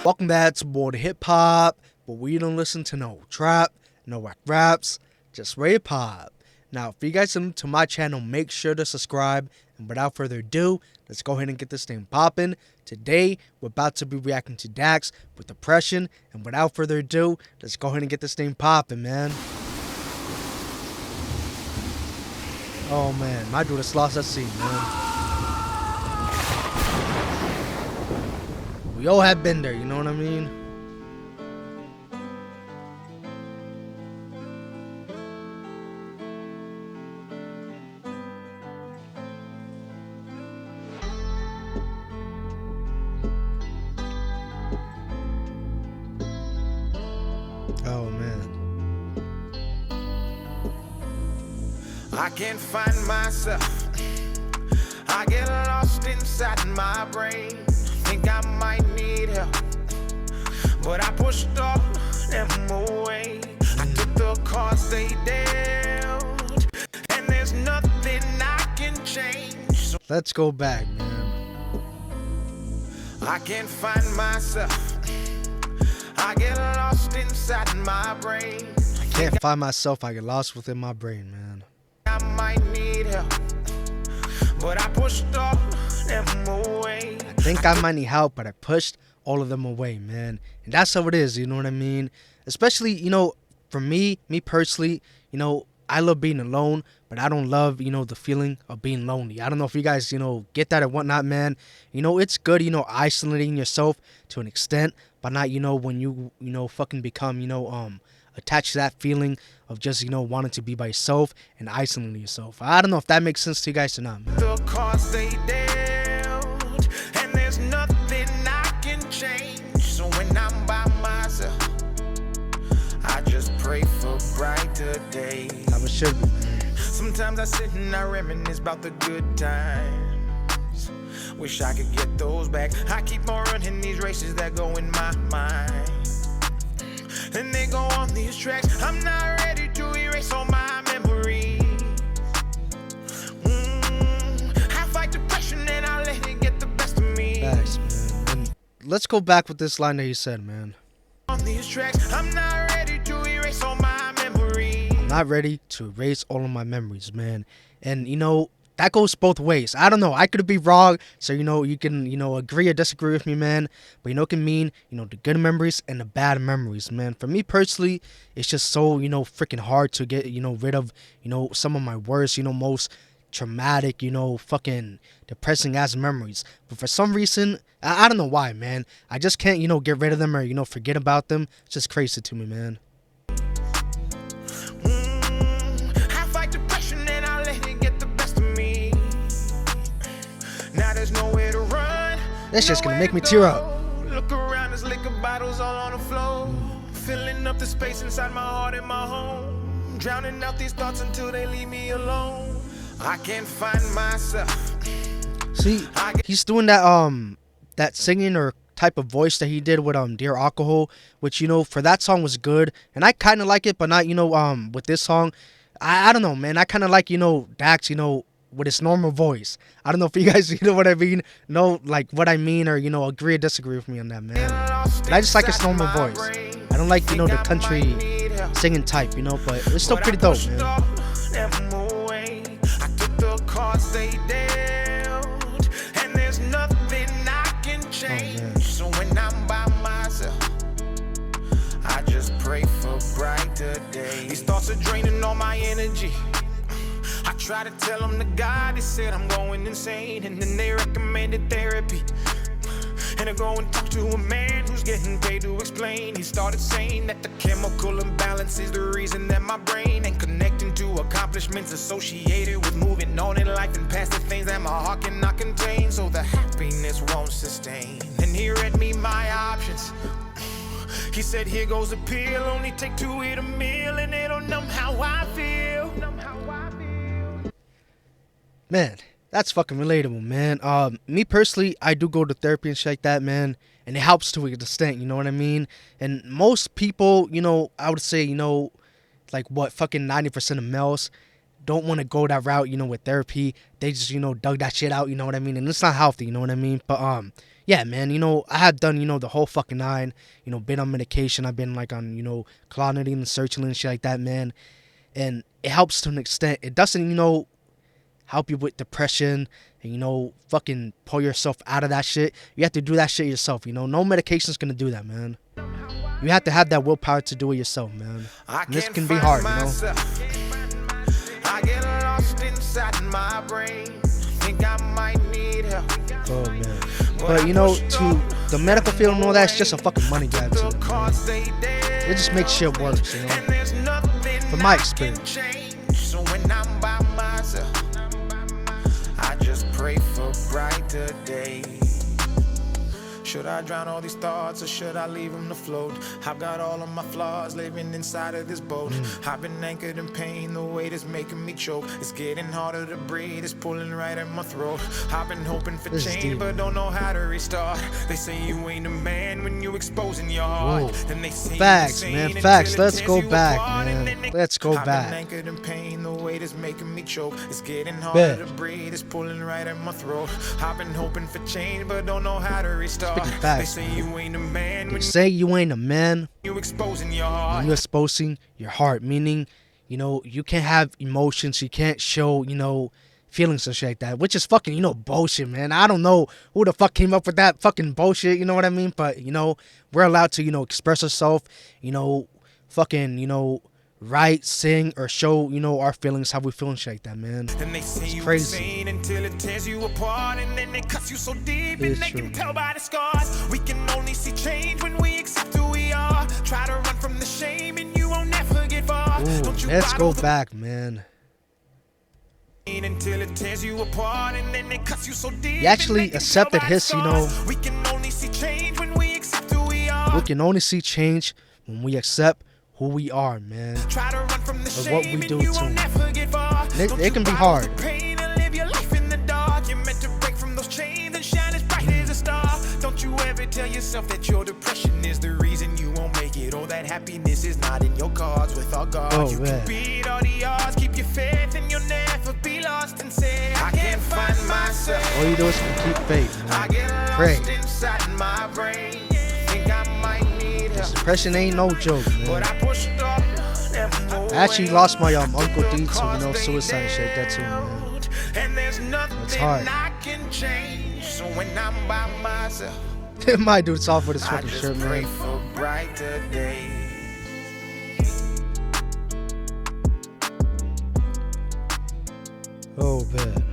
Welcome back to more hip hop, but we don't listen to no trap, no whack raps, just hip hop. Now, if you guys are new to my channel, make sure to subscribe. And without further ado, let's go ahead and get this thing popping. Today, we're about to be reacting to Dax with Depression. And without further ado, let's go ahead and get this thing popping, man. Oh man, my dude just lost at sea, man. We all have been there, you know what I mean? Oh man. I can't find myself. I get lost inside my brain. Think I might need help, but I pushed all them away. I took the cards they dealt, and there's nothing I can change. So Let's go back, man. I can't find myself. I get lost inside my brain. I can't find myself. I get lost within my brain, man. I might need help, but I pushed all them away. I think I might need help, but I pushed all of them away, man. And that's how it is, you know what I mean? Especially, you know, for me personally, you know, I love being alone, but I don't love, you know, the feeling of being lonely. I don't know if you guys, you know, get that or whatnot, man. You know, it's good, you know, isolating yourself to an extent, but not, you know, when you know, fucking become, you know, attached to that feeling of just, you know, wanting to be by yourself and isolating yourself. I don't know if that makes sense to you guys or not, man. The cards they dealt, and there's nothing I can change. So when I'm by myself, I just pray for brighter days. How it should be, man. Sometimes I sit and I reminisce about the good times. Wish I could get those back. I keep on running these races that go in my mind, and they go on these tracks. I'm not ready to erase all my memories. I fight depression and I let it get the best of me. Facts, man. And let's go back with this line that he said, man. On these tracks, I'm not ready to erase all my memories. I'm not ready to erase all of my memories, man. And, you know, that goes both ways. I don't know. I could be wrong. So, you know, you can, you know, agree or disagree with me, man. But, you know, it can mean, you know, the good memories and the bad memories, man. For me personally, it's just so, you know, freaking hard to get, you know, rid of, you know, some of my worst, you know, most traumatic, you know, fucking depressing ass memories. But for some reason, I don't know why, man. I just can't, you know, get rid of them or, you know, forget about them. It's just crazy to me, man. I fight depression and I let it get the best of me. Now there's nowhere to run. That's just gonna make me tear up. Look around, there's liquor bottles all on the floor, filling up the space inside my heart and my home, drowning out these thoughts until they leave me alone. I can't find myself. See, he's doing that that singing or type of voice that he did with Dear Alcohol, which, you know, for that song was good, and I kind of like it, but not, you know, with this song, I don't know, man. I kind of like, you know, Dax, you know, with his normal voice. I don't know if you guys, you know what I mean, know like what I mean, or, you know, agree or disagree with me on that, man. But I just like his normal voice. I don't like, you know, the country singing type, you know, but it's still pretty dope, man. I took the cards they dealt, and there's nothing I can change. So when I'm by myself, I just pray for brighter days. These thoughts are draining all my energy. I try to tell them to God, they said I'm going insane, and then they recommended therapy. And I go and talk to a man who's getting paid to explain. He started saying that the chemical imbalance is the reason that my brain ain't connecting to accomplishments associated with moving on in life and past the things that my heart cannot contain. So the happiness won't sustain. And he read me my options. He said, here goes a pill, only take 2 to eat a meal, and it'll numb how I feel. Man, that's fucking relatable, man. Me personally, I do go to therapy and shit like that, man, and it helps to an extent, you know what I mean? And most people, you know, I would say, you know, like what, fucking 90% of males don't want to go that route, you know, with therapy. They just, you know, dug that shit out, you know what I mean? And it's not healthy, you know what I mean? But, yeah, man, I have done, the whole fucking nine, been on medication. I've been like on, clonidine and sertraline and shit like that, man. And it helps to an extent. It doesn't, help you with depression and, fucking pull yourself out of that shit. You have to do that shit yourself, No medication's gonna do that, man. You have to have that willpower to do it yourself, man. And this can be hard, I get lost inside my brain. Think I might need help. Oh, man. But, to the medical field and all that, it's just a fucking money grab, too. It just makes shit worse, From my experience. So when I'm by myself, I just pray for brighter days. Should I drown all these thoughts or should I leave them to float? I've got all of my flaws living inside of this boat. I've been anchored in pain, the weight is making me choke. It's getting harder to breathe, it's pulling right at my throat. I've been hoping for change but don't know how to restart. They say you ain't a man when you exposing your heart. Then they say facts, man, facts. Let's go back, man. Let's go back. I've been anchored in pain, the weight is making me choke. It's getting harder to breathe, it's pulling right at my throat. I've been hoping for change but don't know how to restart. Facts, they say you ain't a man. They say you ain't a man. You exposing your heart. When you're exposing your heart, meaning, you can't have emotions. You can't show, feelings and shit like that, which is fucking, bullshit, man. I don't know who the fuck came up with that fucking bullshit. You know what I mean? But we're allowed to, express ourselves. Fucking, write, sing, or show, our feelings, how we feel and shit like that, man. Then they say it's you crazy. Until it tears you apart, and then they cut you so deep, and they true. can tell by the scars. We can only see change when we accept who we are. Try to run from the shame, and you won't never get far. Ooh, Don't you let's go back, man. Until it tears you apart, and then they cut you so deep. He actually accepted his, We can only see change when we accept who we are. We can only see change when we accept who we are, man. Try to run from the or what we do you to won't them. never get far. It can be hard. Pain and live your life in the dark. You're meant to break from those chains and shine as bright as a star. Don't you ever tell yourself that your depression is the reason you won't make it, or that happiness is not in your cards. With all God, you can beat all the odds. Keep your faith and you'll never be lost, and say I can't find myself. All you do is keep faith, man. I get Pray. lost inside my brain. Think I might need help. Depression ain't no joke, man. But I pushed off. I actually lost my Uncle D to suicide and shit like that too, man. And there's nothing it's hard. I can change. So when I'm by myself, my dude's off with his fucking shirt, man. I just pray for brighter days. Oh, man.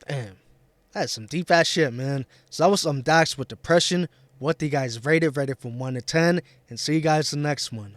Damn, that's some deep ass shit, man. So that was some Dax with depression. What do you guys rate it? Rate it from 1 to 10. And see you guys in the next one.